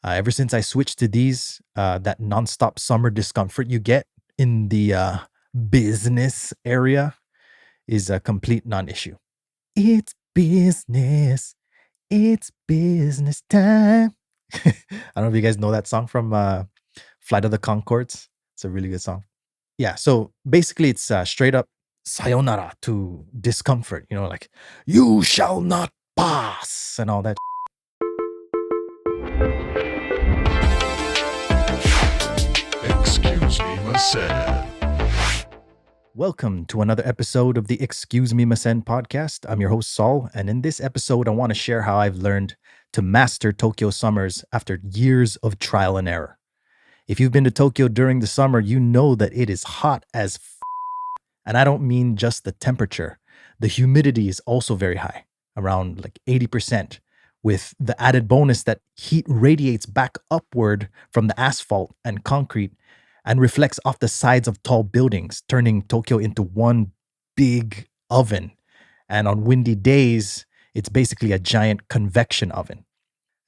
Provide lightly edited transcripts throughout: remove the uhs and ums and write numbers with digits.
Ever since I switched to these, that nonstop summer discomfort you get in the business area is a complete non-issue. It's business. It's business time. I don't know if you guys know that song from Flight of the Conchords. It's a really good song. Yeah, so basically it's straight up sayonara to discomfort, like you shall not pass and all that. Excuse me, Masen. Welcome to another episode of the Excuse Me Masen podcast. I'm your host Saul, and in this episode I want to share how I've learned to master Tokyo summers after years of trial and error. If you've been to Tokyo during the summer, you know that it is hot as and I don't mean just the temperature. The humidity is also very high, around like 80%, with the added bonus that heat radiates back upward from the asphalt and concrete and reflects off the sides of tall buildings, turning Tokyo into one big oven. And on windy days, it's basically a giant convection oven.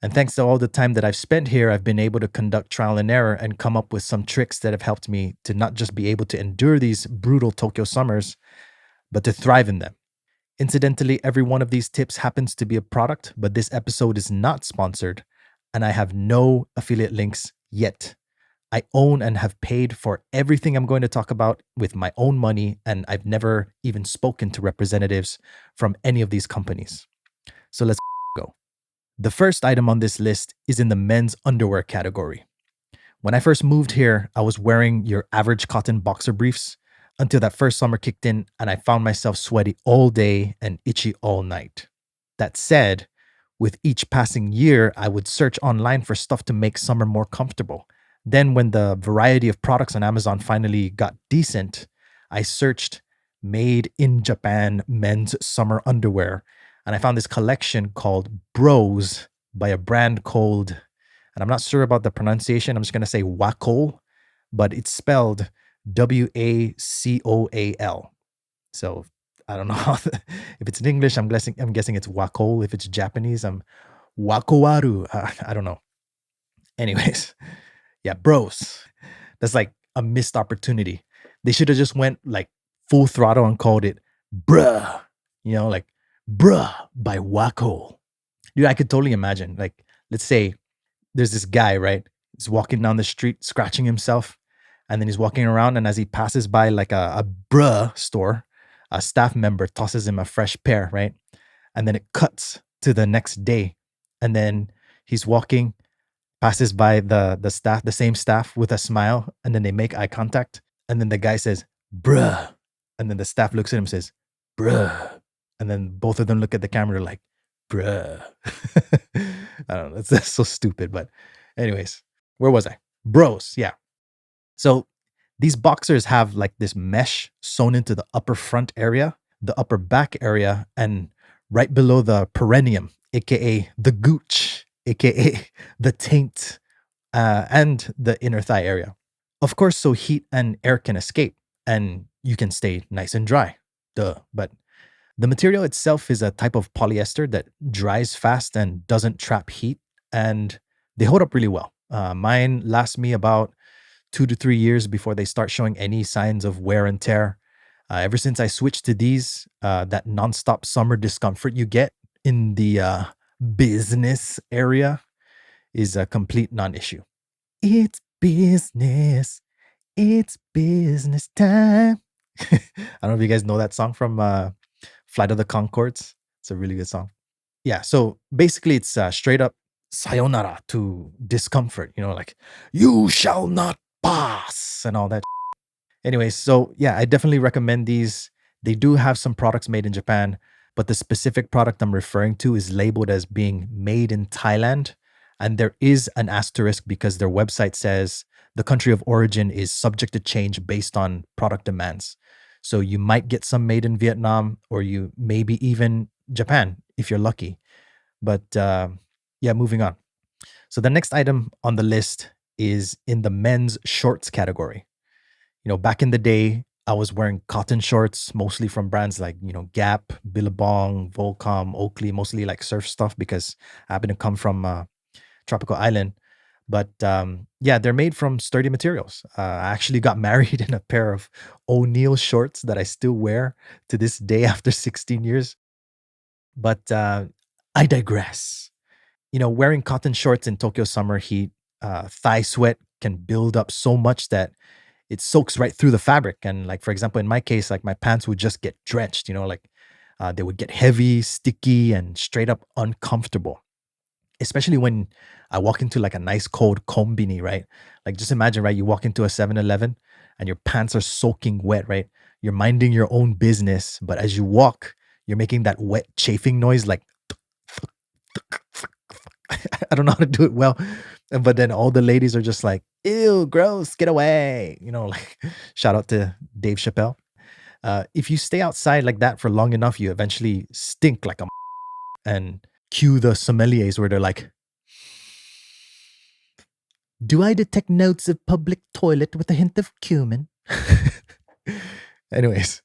And thanks to all the time that I've spent here, I've been able to conduct trial and error and come up with some tricks that have helped me to not just be able to endure these brutal Tokyo summers, but to thrive in them. Incidentally, every one of these tips happens to be a product, but this episode is not sponsored, and I have no affiliate links yet. I own and have paid for everything I'm going to talk about with my own money, and I've never even spoken to representatives from any of these companies. So let's go. The first item on this list is in the men's underwear category. When I first moved here, I was wearing your average cotton boxer briefs until that first summer kicked in and I found myself sweaty all day and itchy all night. That said, with each passing year, I would search online for stuff to make summer more comfortable. Then, when the variety of products on Amazon finally got decent, I searched made in Japan men's summer underwear. And I found this collection called Bros by a brand called, and I'm not sure about the pronunciation, I'm just going to say Wacoal, but it's spelled Wacoal. So I don't know if it's in English, I'm guessing it's Wacoal. If it's Japanese, I'm Wakowaru. I don't know. Anyways, yeah, Bros. That's like a missed opportunity. They should have just went like full throttle and called it Bruh. Like Bruh by Wacoal. Dude, I could totally imagine. Like, let's say there's this guy, right? He's walking down the street, scratching himself, and then he's walking around, and as he passes by like a bruh store, a staff member tosses him a fresh pair, right? And then it cuts to the next day, and then he's walking, passes by the same staff with a smile, and then they make eye contact, and then the guy says, "Bruh," and then the staff looks at him and says, "Bruh," and then both of them look at the camera like, "Bruh." I don't know. That's so stupid. But, anyways, where was I? Bros. Yeah. So these boxers have like this mesh sewn into the upper front area, the upper back area, and right below the perineum, aka the gooch, aka the taint, and the inner thigh area. Of course, so heat and air can escape and you can stay nice and dry. Duh. But the material itself is a type of polyester that dries fast and doesn't trap heat, and they hold up really well. Mine last me about 2 to 3 years before they start showing any signs of wear and tear. Ever since I switched to these, that nonstop summer discomfort you get in the business area is a complete non-issue. It's business. It's business time. I don't know if you guys know that song from Flight of the Conchords. It's a really good song. Yeah, so basically it's straight up sayonara to discomfort, like you shall not pass and all that. Anyways, so yeah, I definitely recommend these. They do have some products made in Japan, but the specific product I'm referring to is labeled as being made in Thailand. And there is an asterisk because their website says the country of origin is subject to change based on product demands. So you might get some made in Vietnam or you maybe even Japan if you're lucky. But yeah, moving on. So the next item on the list is in the men's shorts category. Back in the day, I was wearing cotton shorts, mostly from brands like, Gap, Billabong, Volcom, Oakley, mostly like surf stuff because I happen to come from a tropical island. But yeah, they're made from sturdy materials. I actually got married in a pair of O'Neill shorts that I still wear to this day after 16 years. But I digress. Wearing cotton shorts in Tokyo summer heat, thigh sweat can build up so much that it soaks right through the fabric. And like, for example, in my case, like my pants would just get drenched, like they would get heavy, sticky, and straight up uncomfortable, especially when I walk into like a nice cold kombini, right? Like just imagine, right? You walk into a 7-Eleven and your pants are soaking wet, right? You're minding your own business, but as you walk, you're making that wet chafing noise like I don't know how to do it well. But then all the ladies are just like, ew, gross, get away. Like shout out to Dave Chappelle. If you stay outside like that for long enough, you eventually stink like a and cue the sommeliers where they're like, do I detect notes of public toilet with a hint of cumin? Anyways.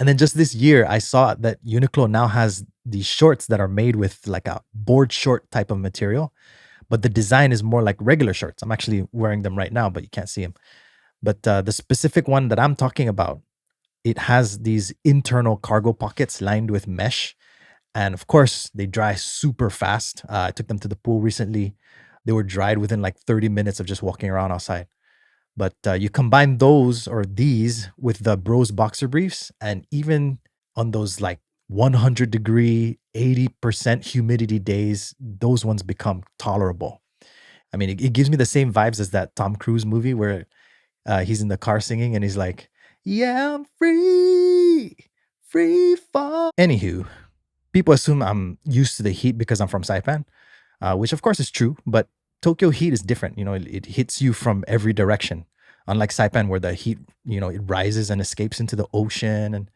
And then just this year, I saw that Uniqlo now has these shorts that are made with like a board short type of material, but the design is more like regular shorts. I'm actually wearing them right now, but you can't see them. But the specific one that I'm talking about, it has these internal cargo pockets lined with mesh. And of course, they dry super fast. I took them to the pool recently. They were dried within like 30 minutes of just walking around outside. But you combine those or these with the Bros boxer briefs, and even on those like 100-degree, 80% humidity days, those ones become tolerable. I mean, it gives me the same vibes as that Tom Cruise movie where he's in the car singing and he's like, yeah, I'm free, free fall. Anywho, people assume I'm used to the heat because I'm from Saipan, which of course is true, but Tokyo heat is different. It hits you from every direction. Unlike Saipan, where the heat, it rises and escapes into the ocean.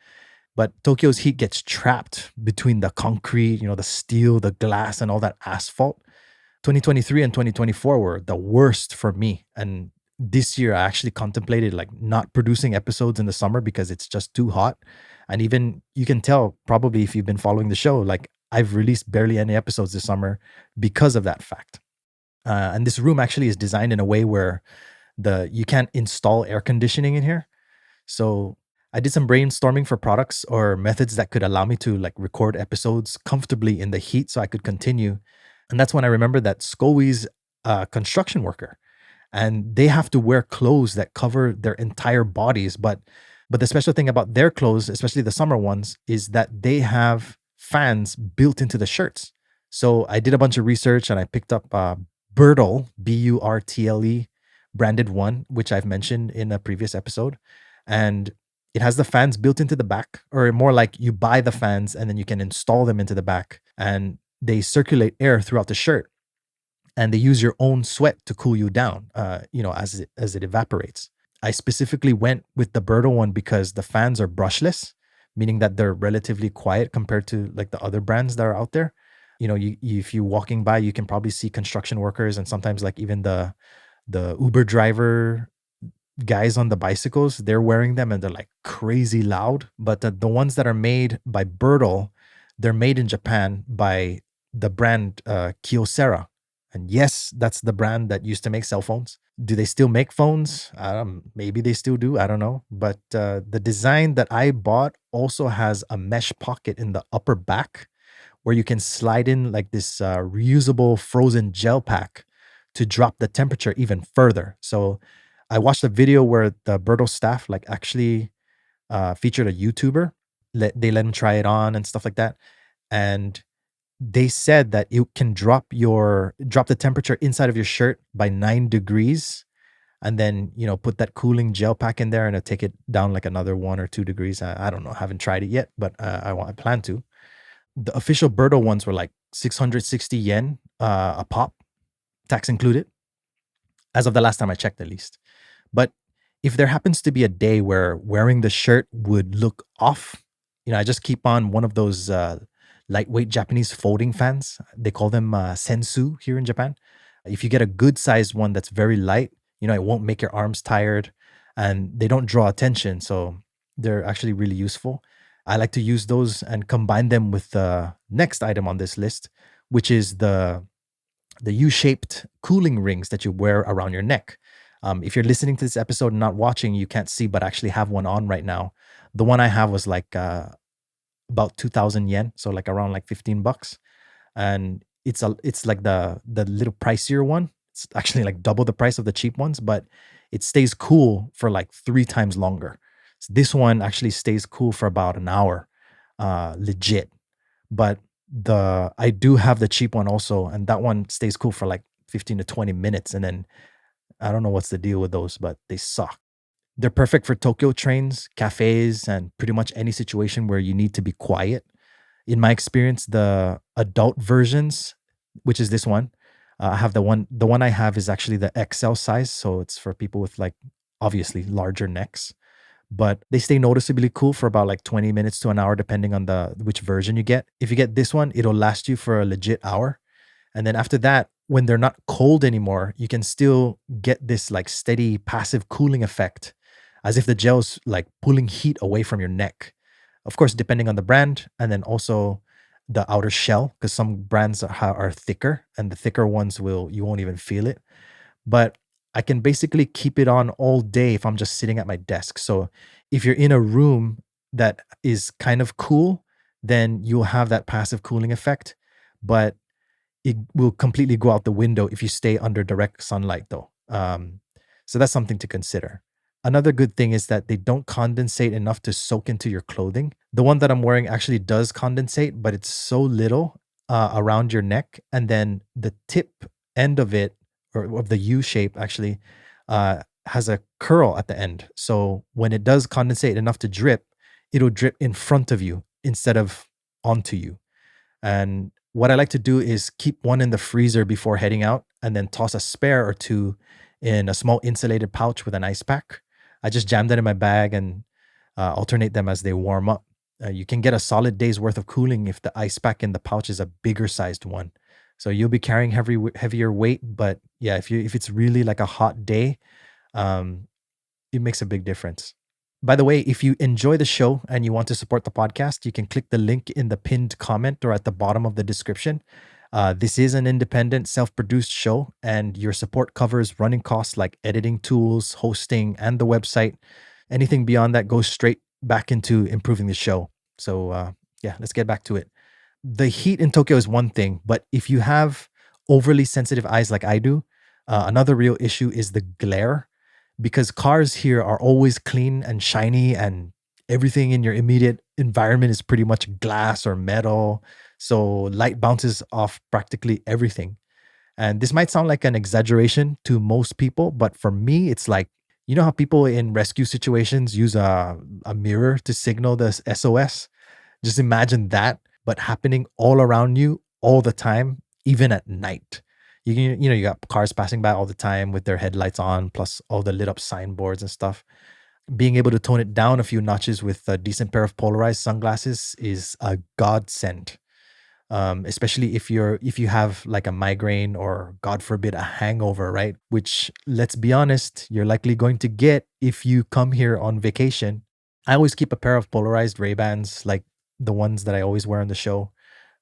But Tokyo's heat gets trapped between the concrete, the steel, the glass, and all that asphalt. 2023 and 2024 were the worst for me. And this year I actually contemplated like not producing episodes in the summer because it's just too hot. And even you can tell probably if you've been following the show, like I've released barely any episodes this summer because of that fact. And this room actually is designed in a way where you can't install air conditioning in here. So I did some brainstorming for products or methods that could allow me to like record episodes comfortably in the heat so I could continue. And that's when I remembered that Scoey's a construction worker and they have to wear clothes that cover their entire bodies. But the special thing about their clothes, especially the summer ones, is that they have fans built into the shirts. So I did a bunch of research and I picked up Burtle, Burtle branded one, which I've mentioned in a previous episode. And it has the fans built into the back, or more like you buy the fans and then you can install them into the back. And they circulate air throughout the shirt. And they use your own sweat to cool you down, as it evaporates. I specifically went with the Burtle one because the fans are brushless, meaning that they're relatively quiet compared to like the other brands that are out there. If you're walking by, you can probably see construction workers and sometimes like even the Uber driver guys on the bicycles, they're wearing them and they're like crazy loud. But the ones that are made by Burtle, they're made in Japan by the brand Kyocera. And yes, that's the brand that used to make cell phones. Do they still make phones? Maybe they still do. I don't know. But the design that I bought also has a mesh pocket in the upper back where you can slide in like this reusable frozen gel pack to drop the temperature even further. So I watched a video where the Burtle staff like actually featured a YouTuber. They let him try it on and stuff like that. And they said that it can drop the temperature inside of your shirt by 9 degrees and then put that cooling gel pack in there and it'll take it down like another 1 or 2 degrees. I don't know, I haven't tried it yet, but I plan to. The official Burtle ones were like 660 yen a pop, tax included, as of the last time I checked at least. But if there happens to be a day where wearing the shirt would look off, I just keep on one of those lightweight Japanese folding fans. They call them sensu here in Japan. If you get a good sized one that's very light, it won't make your arms tired and they don't draw attention. So they're actually really useful. I like to use those and combine them with the next item on this list, which is the the U-shaped cooling rings that you wear around your neck. If you're listening to this episode and not watching, you can't see, but I actually have one on right now. The one I have was like about 2,000 yen, so like around like 15 bucks. And it's like the little pricier one. It's actually like double the price of the cheap ones, but it stays cool for like 3 times longer. So this one actually stays cool for about an hour, legit. But the I do have the cheap one also, and that one stays cool for like 15 to 20 minutes. And then I don't know what's the deal with those, but they suck. They're perfect for Tokyo trains, cafes, and pretty much any situation where you need to be quiet. In my experience, the adult versions, which is this one, I have the one I have is actually the XL size, so it's for people with like obviously larger necks, but they stay noticeably cool for about like 20 minutes to an hour depending on the which version you get. If you get this one, it'll last you for a legit hour. And then after that, when they're not cold anymore, you can still get this like steady passive cooling effect as if the gel's like pulling heat away from your neck. Of course, depending on the brand and then also the outer shell, because some brands are thicker and the thicker ones you won't even feel it. But I can basically keep it on all day if I'm just sitting at my desk. So if you're in a room that is kind of cool, then you'll have that passive cooling effect. But it will completely go out the window if you stay under direct sunlight, though. So that's something to consider. Another good thing is that they don't condensate enough to soak into your clothing. The one that I'm wearing actually does condensate, but it's so little around your neck. And then the tip end of it, or of the U shape, actually, has a curl at the end. So when it does condensate enough to drip, it'll drip in front of you instead of onto you. And what I like to do is keep one in the freezer before heading out and then toss a spare or two in a small insulated pouch with an ice pack. I just jam that in my bag and alternate them as they warm up. You can get a solid day's worth of cooling if the ice pack in the pouch is a bigger sized one. So you'll be carrying heavier weight, but yeah, if it's really like a hot day, um, it makes a big difference. By the way, if you enjoy the show and you want to support the podcast, you can click the link in the pinned comment or at the bottom of the description. This is an independent, self produced show, and your support covers running costs like editing tools, hosting, and the website. Anything beyond that goes straight back into improving the show. So, yeah, let's get back to it. The heat in Tokyo is one thing, but if you have overly sensitive eyes like I do, another real issue is the glare because cars here are always clean and shiny and everything in your immediate environment is pretty much glass or metal. So light bounces off practically everything. And this might sound like an exaggeration to most people, but for me, it's like, you know how people in rescue situations use a mirror to signal the SOS? Just imagine that, but happening all around you all the time, even at night. You got cars passing by all the time with their headlights on, plus all the lit up signboards and stuff. Being able to tone it down a few notches with a decent pair of polarized sunglasses is a godsend. Especially if you have like a migraine or God forbid a hangover, right? Which, let's be honest, you're likely going to get if you come here on vacation. I always keep a pair of polarized Ray-Bans, like the ones that I always wear on the show,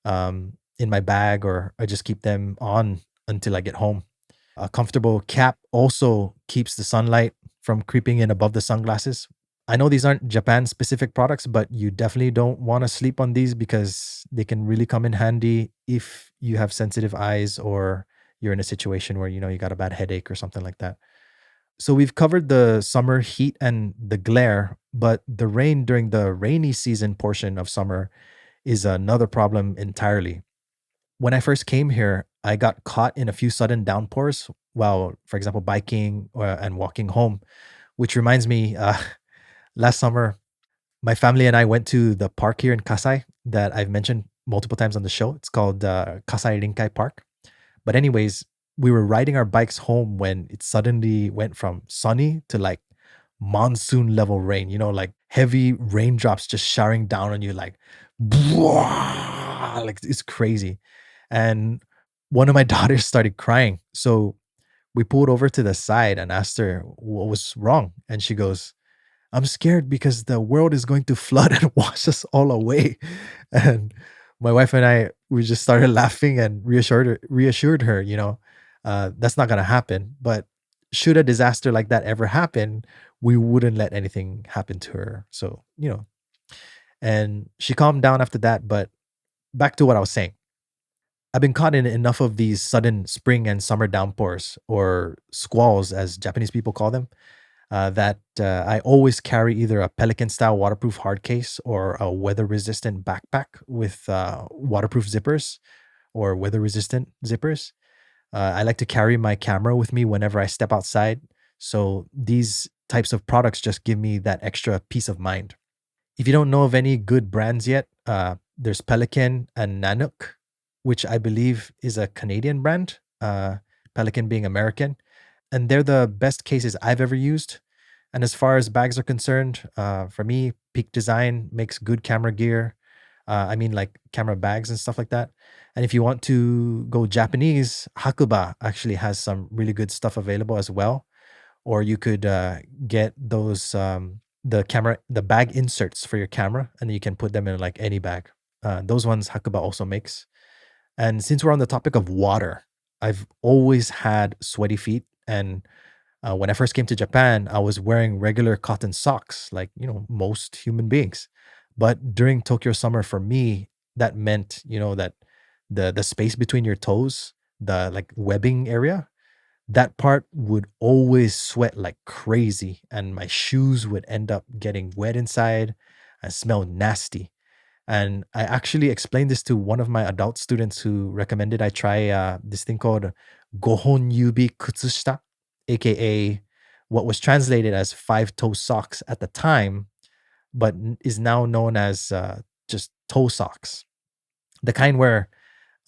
in my bag, or I just keep them on until I get home. A comfortable cap also keeps the sunlight from creeping in above the sunglasses. I know these aren't Japan specific products, but you definitely don't want to sleep on these because they can really come in handy if you have sensitive eyes or you're in a situation where you got a bad headache or something like that. So we've covered the summer heat and the glare, but the rain during the rainy season portion of summer is another problem entirely. When I first came here, I got caught in a few sudden downpours while, for example, biking and walking home, which reminds me, last summer, my family and I went to the park here in Kasai that I've mentioned multiple times on the show. It's called Kasai Rinkai Park. But anyways, we were riding our bikes home when it suddenly went from sunny to like monsoon level rain, like heavy raindrops just showering down on you like, like it's crazy. And one of my daughters started crying. So we pulled over to the side and asked her what was wrong. And she goes, I'm scared because the world is going to flood and wash us all away. And My wife and I, we just started laughing and reassured her, that's not gonna happen. But should a disaster like that ever happen, we wouldn't let anything happen to her. So, and she calmed down after that. But back to what I was saying. I've been caught in enough of these sudden spring and summer downpours, or squalls, as Japanese people call them, that I always carry either a Pelican style waterproof hard case or a weather resistant backpack with waterproof zippers or weather resistant zippers. I like to carry my camera with me whenever I step outside. So these types of products just give me that extra peace of mind. If you don't know of any good brands yet, there's Pelican and Nanuk, which I believe is a Canadian brand, Pelican being American. And they're the best cases I've ever used. And as far as bags are concerned, for me, Peak Design makes good camera gear. I mean, like camera bags and stuff like that. And if you want to go Japanese, Hakuba actually has some really good stuff available as well. Or you could get those the bag inserts for your camera, and you can put them in like any bag. Those ones Hakuba also makes. And since we're on the topic of water, I've always had sweaty feet, and when I first came to Japan, I was wearing regular cotton socks, like most human beings. But during Tokyo summer, for me, that meant that the space between your toes, the like webbing area, that part would always sweat like crazy, and my shoes would end up getting wet inside and smell nasty. And I actually explained this to one of my adult students who recommended I try this thing called Gohon Yubi Kutsushita, aka what was translated as five toe socks at the time, but is now known as just toe socks. The kind where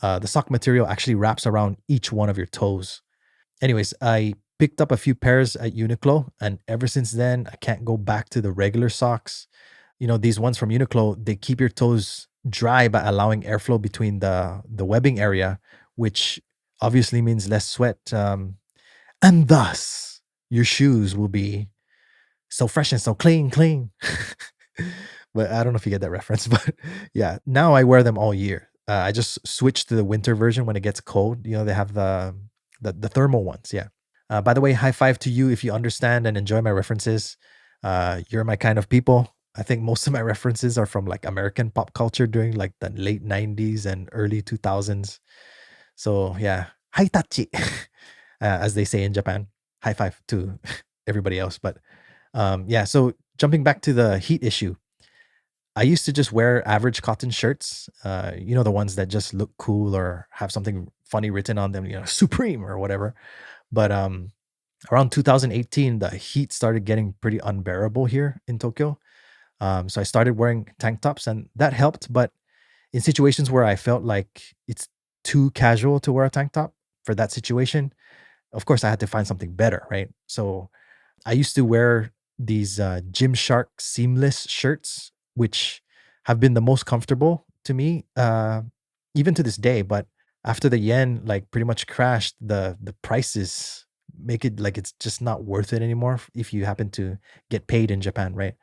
the sock material actually wraps around each one of your toes. Anyways, I picked up a few pairs at Uniqlo, and ever since then, I can't go back to the regular socks. These ones from Uniqlo, they keep your toes dry by allowing airflow between the webbing area, which obviously means less sweat. And thus, your shoes will be so fresh and so clean, clean. But I don't know if you get that reference, but yeah, now I wear them all year. I just switched to the winter version when it gets cold. They have the thermal ones. Yeah. By the way, high five to you if you understand and enjoy my references. You're my kind of people. I think most of my references are from like American pop culture during like the late 90s and early 2000s. So yeah, haitachi, as they say in Japan. High five to everybody else. But yeah, so jumping back to the heat issue, I used to just wear average cotton shirts, the ones that just look cool or have something funny written on them, Supreme or whatever. But around 2018, the heat started getting pretty unbearable here in Tokyo. So I started wearing tank tops, and that helped. But in situations where I felt like it's too casual to wear a tank top for that situation, of course, I had to find something better, right? So I used to wear these Gymshark seamless shirts, which have been the most comfortable to me, even to this day. But after the yen like pretty much crashed, the prices make it like it's just not worth it anymore if you happen to get paid in Japan, right?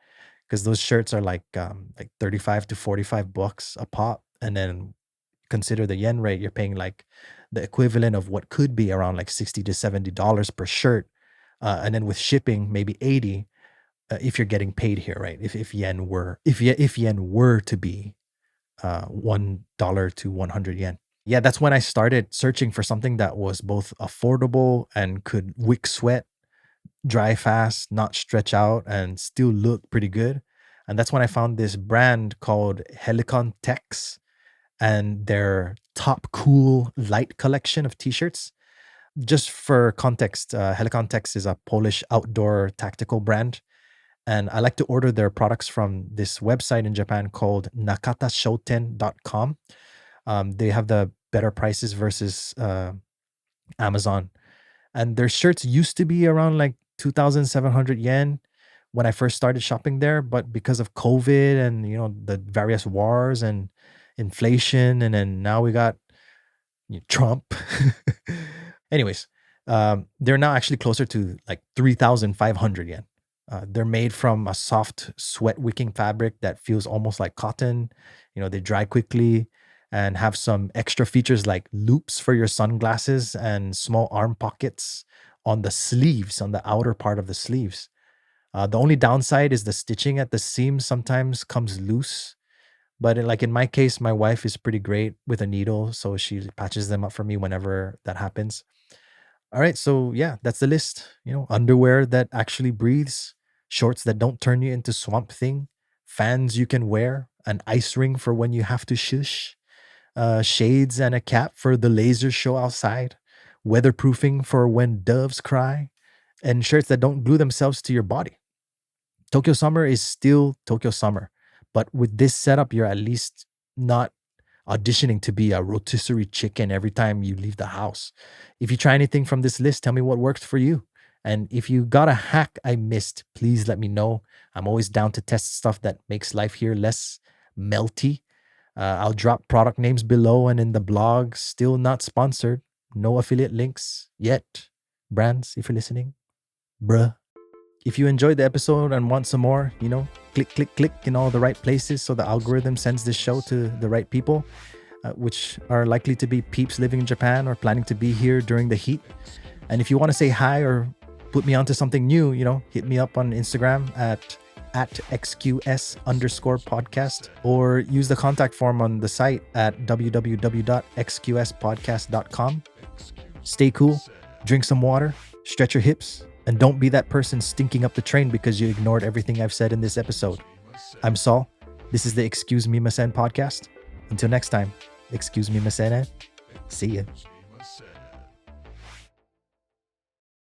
Because those shirts are like 35 to 45 bucks a pop, and then consider the yen rate, you're paying like the equivalent of what could be around like 60 to $70 per shirt, and then with shipping maybe 80, if you're getting paid here, right? If yen were to be $1 to 100 yen. Yeah, that's when I started searching for something that was both affordable and could wick sweat, dry fast, not stretch out, and still look pretty good. And that's when I found this brand called Helicon Tex and their Top Cool Light collection of t-shirts. Just for context, Helicon Tex is a Polish outdoor tactical brand, and I like to order their products from this website in Japan called nakatashoten.com. They have the better prices versus Amazon. And their shirts used to be around like 2,700 yen when I first started shopping there. But because of COVID and, the various wars and inflation, and then now we got Trump. Anyways, they're now actually closer to like 3,500 yen. They're made from a soft sweat wicking fabric that feels almost like cotton. They dry quickly, and have some extra features like loops for your sunglasses and small arm pockets on the sleeves, on the outer part of the sleeves. The only downside is the stitching at the seams sometimes comes loose. But like in my case, my wife is pretty great with a needle, so she patches them up for me whenever that happens. All right, so yeah, that's the list. Underwear that actually breathes, shorts that don't turn you into Swamp Thing, fans you can wear, an ice ring for when you have to shush, shades and a cap for the laser show outside, weatherproofing for when doves cry, and shirts that don't glue themselves to your body. Tokyo Summer is still Tokyo Summer, but with this setup, you're at least not auditioning to be a rotisserie chicken every time you leave the house. If you try anything from this list, tell me what worked for you. And if you got a hack I missed, please let me know. I'm always down to test stuff that makes life here less melty. I'll drop product names below and in the blog. Still not sponsored. No affiliate links yet. Brands, if you're listening, bruh. If you enjoyed the episode and want some more, click, click, click in all the right places so the algorithm sends this show to the right people, which are likely to be peeps living in Japan or planning to be here during the heat. And if you want to say hi or put me onto something new, hit me up on Instagram at xqs_podcast or use the contact form on the site at www.xqspodcast.com. Stay cool, drink some water, stretch your hips, and don't be that person stinking up the train because you ignored everything I've said in this episode. I'm Saul. This is the Excuse Me Masen podcast. Until next time, excuse me, Masen. See ya.